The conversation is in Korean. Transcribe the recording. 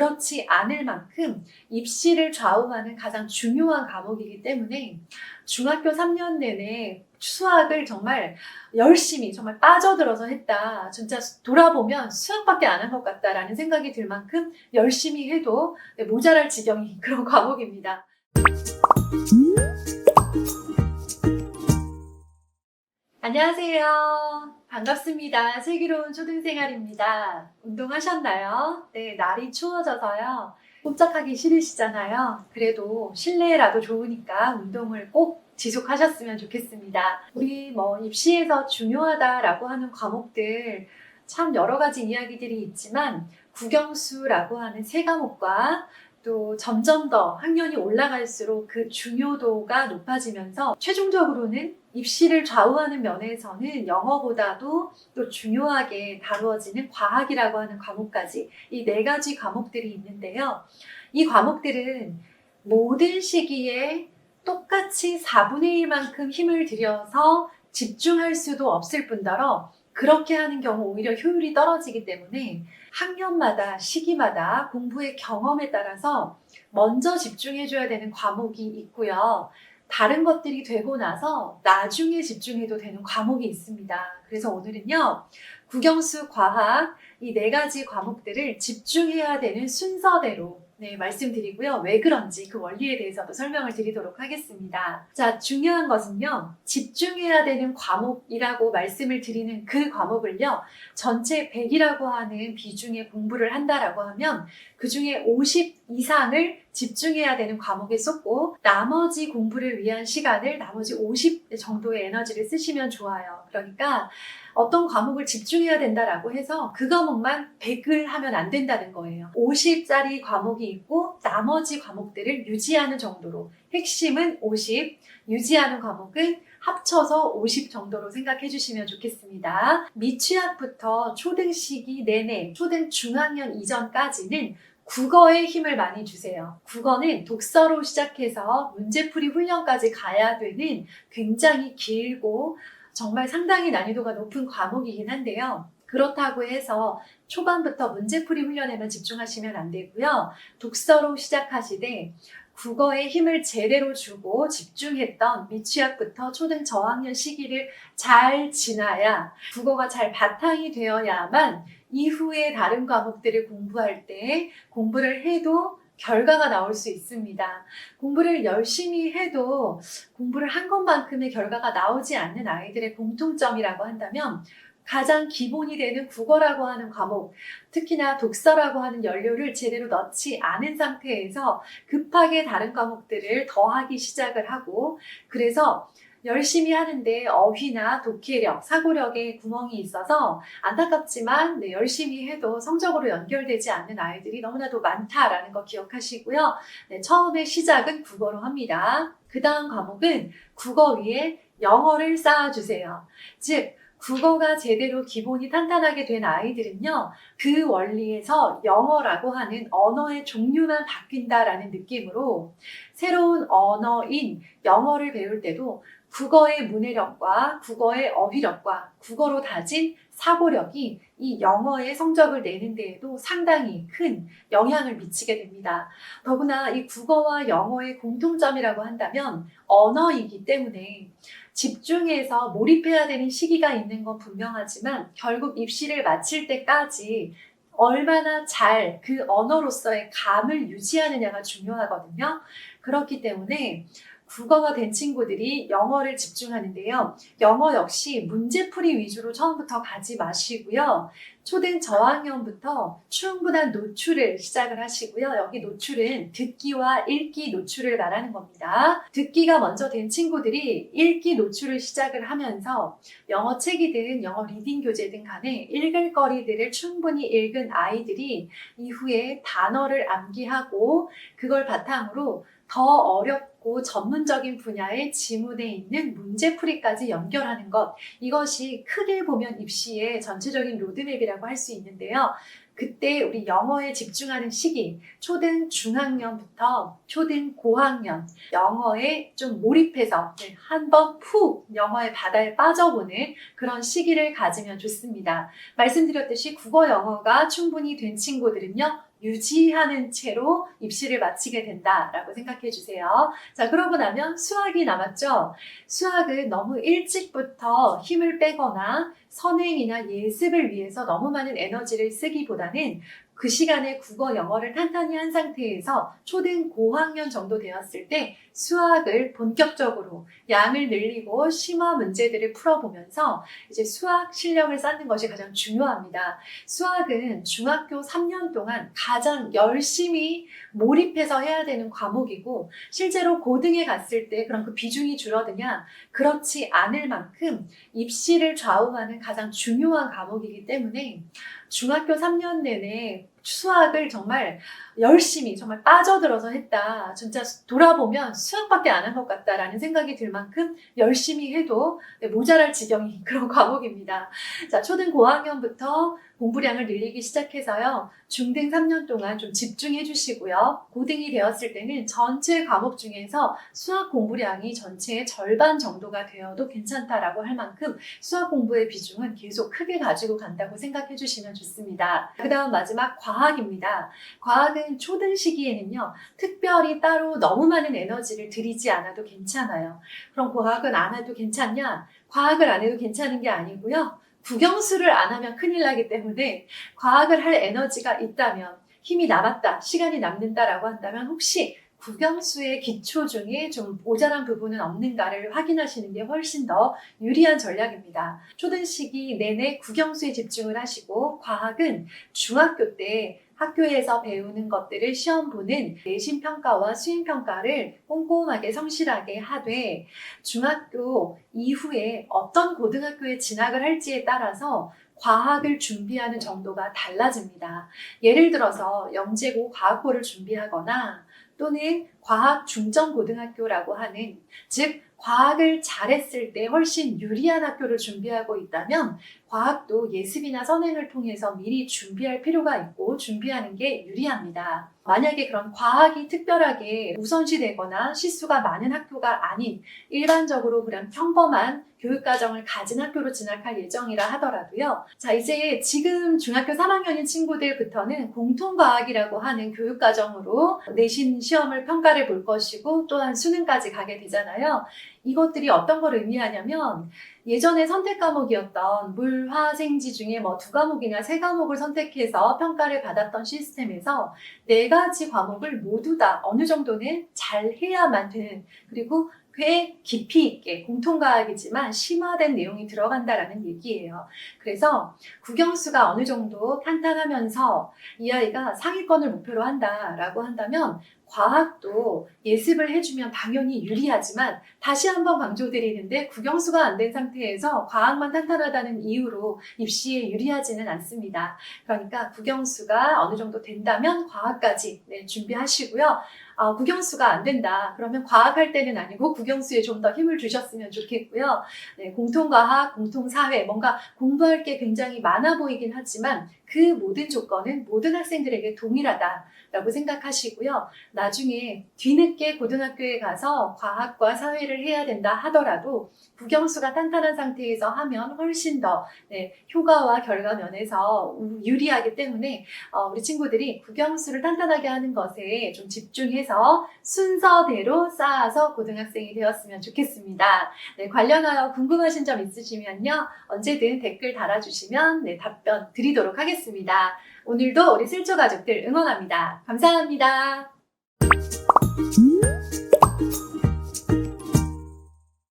그렇지 않을 만큼 입시를 좌우하는 가장 중요한 과목이기 때문에 중학교 3년 내내 수학을 정말 열심히 정말 빠져들어서 했다. 진짜 돌아보면 수학밖에 안 한 것 같다라는 생각이 들 만큼 열심히 해도 모자랄 지경인 그런 과목입니다. 안녕하세요. 반갑습니다. 슬기로운 초등생활입니다. 운동하셨나요? 네, 날이 추워져서요. 꼼짝하기 싫으시잖아요. 그래도 실내라도 좋으니까 운동을 꼭 지속하셨으면 좋겠습니다. 우리 입시에서 중요하다라고 하는 과목들 참 여러 가지 이야기들이 있지만 국영수라고 하는 세 과목과 또 점점 더 학년이 올라갈수록 그 중요도가 높아지면서 최종적으로는 입시를 좌우하는 면에서는 영어보다도 또 중요하게 다루어지는 과학이라고 하는 과목까지 이 네 가지 과목들이 있는데요. 이 과목들은 모든 시기에 똑같이 4분의 1만큼 힘을 들여서 집중할 수도 없을 뿐더러 그렇게 하는 경우 오히려 효율이 떨어지기 때문에 학년마다 시기마다 공부의 경험에 따라서 먼저 집중해줘야 되는 과목이 있고요. 다른 것들이 되고 나서 나중에 집중해도 되는 과목이 있습니다. 그래서 오늘은요, 국영수, 과학 이 네 가지 과목들을 집중해야 되는 순서대로 말씀드리고요. 왜 그런지 그 원리에 대해서도 설명을 드리도록 하겠습니다. 자, 중요한 것은요. 집중해야 되는 과목이라고 말씀을 드리는 그 과목을요. 전체 100이라고 하는 비중의 공부를 한다라고 하면 그 중에 50 이상을 집중해야 되는 과목에 쏟고 나머지 공부를 위한 시간을 나머지 50 정도의 에너지를 쓰시면 좋아요. 그러니까 어떤 과목을 집중해야 된다라고 해서 그 과목만 100을 하면 안 된다는 거예요. 50짜리 과목이 있고 나머지 과목들을 유지하는 정도로 핵심은 50, 유지하는 과목은 합쳐서 50 정도로 생각해 주시면 좋겠습니다. 미취학부터 초등 시기 내내 초등 중학년 이전까지는 국어에 힘을 많이 주세요. 국어는 독서로 시작해서 문제풀이 훈련까지 가야 되는 굉장히 길고 정말 상당히 난이도가 높은 과목이긴 한데요. 그렇다고 해서 초반부터 문제풀이 훈련에만 집중하시면 안 되고요. 독서로 시작하시되 국어에 힘을 제대로 주고 집중했던 미취학부터 초등 저학년 시기를 잘 지나야 국어가 잘 바탕이 되어야만 이후에 다른 과목들을 공부할 때 공부를 해도 결과가 나올 수 있습니다. 공부를 열심히 해도 공부를 한 것만큼의 결과가 나오지 않는 아이들의 공통점이라고 한다면 가장 기본이 되는 국어라고 하는 과목, 특히나 독서라고 하는 연료를 제대로 넣지 않은 상태에서 급하게 다른 과목들을 더하기 시작을 하고 그래서 열심히 하는데 어휘나 독해력, 사고력에 구멍이 있어서 안타깝지만 열심히 해도 성적으로 연결되지 않는 아이들이 너무나도 많다라는 거 기억하시고요. 처음에 시작은 국어로 합니다. 그 다음 과목은 국어 위에 영어를 쌓아주세요. 즉 국어가 제대로 기본이 탄탄하게 된 아이들은요. 그 원리에서 영어라고 하는 언어의 종류만 바뀐다라는 느낌으로 새로운 언어인 영어를 배울 때도 국어의 문해력과 국어의 어휘력과 국어로 다진 사고력이 이 영어의 성적을 내는 데에도 상당히 큰 영향을 미치게 됩니다. 더구나 이 국어와 영어의 공통점이라고 한다면 언어이기 때문에 집중해서 몰입해야 되는 시기가 있는 건 분명하지만 결국 입시를 마칠 때까지 얼마나 잘 그 언어로서의 감을 유지하느냐가 중요하거든요. 그렇기 때문에 국어가 된 친구들이 영어를 집중하는데요. 영어 역시 문제풀이 위주로 처음부터 가지 마시고요. 초등 저학년부터 충분한 노출을 시작을 하시고요. 여기 노출은 듣기와 읽기 노출을 말하는 겁니다. 듣기가 먼저 된 친구들이 읽기 노출을 시작을 하면서 영어 책이든 영어 리딩 교재든 간에 읽을 거리들을 충분히 읽은 아이들이 이후에 단어를 암기하고 그걸 바탕으로 더 어렵고 전문적인 분야의 지문에 있는 문제풀이까지 연결하는 것, 이것이 크게 보면 입시의 전체적인 로드맵이라고 할 수 있는데요. 그때 우리 영어에 집중하는 시기, 초등 중학년부터 초등 고학년, 영어에 좀 몰입해서 한번 푹 영어의 바다에 빠져보는 그런 시기를 가지면 좋습니다. 말씀드렸듯이 국어 영어가 충분히 된 친구들은요, 유지하는 채로 입시를 마치게 된다라고 생각해 주세요. 자, 그러고 나면 수학이 남았죠. 수학은 너무 일찍부터 힘을 빼거나 선행이나 예습을 위해서 너무 많은 에너지를 쓰기보다는 그 시간에 국어, 영어를 탄탄히 한 상태에서 초등 고학년 정도 되었을 때 수학을 본격적으로 양을 늘리고 심화 문제들을 풀어보면서 이제 수학 실력을 쌓는 것이 가장 중요합니다. 수학은 중학교 3년 동안 가장 열심히 몰입해서 해야 되는 과목이고 실제로 고등에 갔을 때 그런 그 비중이 줄어드냐? 그렇지 않을 만큼 입시를 좌우하는 가장 중요한 과목이기 때문에 중학교 3년 내내 수학을 정말 열심히 정말 빠져들어서 했다. 진짜 돌아보면 수학밖에 안 한 것 같다라는 생각이 들 만큼 열심히 해도 모자랄 지경인 그런 과목입니다. 자, 초등 고학년부터 공부량을 늘리기 시작해서요. 중등 3년 동안 좀 집중해 주시고요. 고등이 되었을 때는 전체 과목 중에서 수학 공부량이 전체의 절반 정도가 되어도 괜찮다라고 할 만큼 수학 공부의 비중은 계속 크게 가지고 간다고 생각해 주시면 좋습니다. 그 다음 마지막 과학입니다. 과학은 초등 시기에는요. 특별히 따로 너무 많은 에너지를 들이지 않아도 괜찮아요. 그럼 과학은 안 해도 괜찮냐? 과학을 안 해도 괜찮은 게 아니고요. 국영수를 안 하면 큰일 나기 때문에 과학을 할 에너지가 있다면 힘이 남았다, 시간이 남는다라고 한다면 혹시 국영수의 기초 중에 좀 모자란 부분은 없는가를 확인하시는 게 훨씬 더 유리한 전략입니다. 초등 시기 내내 국영수에 집중을 하시고 과학은 중학교 때 학교에서 배우는 것들을 시험 보는 내신 평가와 수행 평가를 꼼꼼하게 성실하게 하되 중학교 이후에 어떤 고등학교에 진학을 할지에 따라서 과학을 준비하는 정도가 달라집니다. 예를 들어서 영재고 과학고를 준비하거나 또는 과학 중점고등학교라고 하는 즉 과학을 잘했을 때 훨씬 유리한 학교를 준비하고 있다면 과학도 예습이나 선행을 통해서 미리 준비할 필요가 있고 준비하는 게 유리합니다. 만약에 그런 과학이 특별하게 우선시되거나 시수가 많은 학교가 아닌 일반적으로 그런 평범한 교육과정을 가진 학교로 진학할 예정이라 하더라도요. 자, 이제 지금 중학교 3학년인 친구들부터는 공통과학이라고 하는 교육과정으로 내신 시험을 평가를 볼 것이고 또한 수능까지 가게 되잖아요. 이것들이 어떤 걸 의미하냐면 예전에 선택 과목이었던 물, 화, 생지 중에 뭐 2과목이나 3과목을 선택해서 평가를 받았던 시스템에서 4가지 과목을 모두 다 어느 정도는 잘 해야만 되는 그리고 꽤 깊이 있게 공통과학이지만 심화된 내용이 들어간다라는 얘기예요. 그래서 국영수가 어느 정도 탄탄하면서 이 아이가 상위권을 목표로 한다라고 한다면 과학도 예습을 해주면 당연히 유리하지만 다시 한번 강조드리는데 국영수가 안 된 상태에서 과학만 탄탄하다는 이유로 입시에 유리하지는 않습니다. 그러니까 국영수가 어느 정도 된다면 과학까지 준비하시고요. 국영수가 안 된다. 그러면 과학할 때는 아니고 국영수에 좀 더 힘을 주셨으면 좋겠고요. 공통과학, 공통사회 뭔가 공부할 게 굉장히 많아 보이긴 하지만 그 모든 조건은 모든 학생들에게 동일하다라고 생각하시고요. 나중에 뒤늦게 고등학교에 가서 과학과 사회를 해야 된다 하더라도 국영수가 탄탄한 상태에서 하면 훨씬 더 효과와 결과 면에서 유리하기 때문에 우리 친구들이 국영수를 탄탄하게 하는 것에 좀 집중해서 순서대로 쌓아서 고등학생이 되었으면 좋겠습니다. 관련하여 궁금하신 점 있으시면요. 언제든 댓글 달아주시면 답변 드리도록 하겠습니다. 오늘도 우리 슬초 가족들 응원합니다. 감사합니다.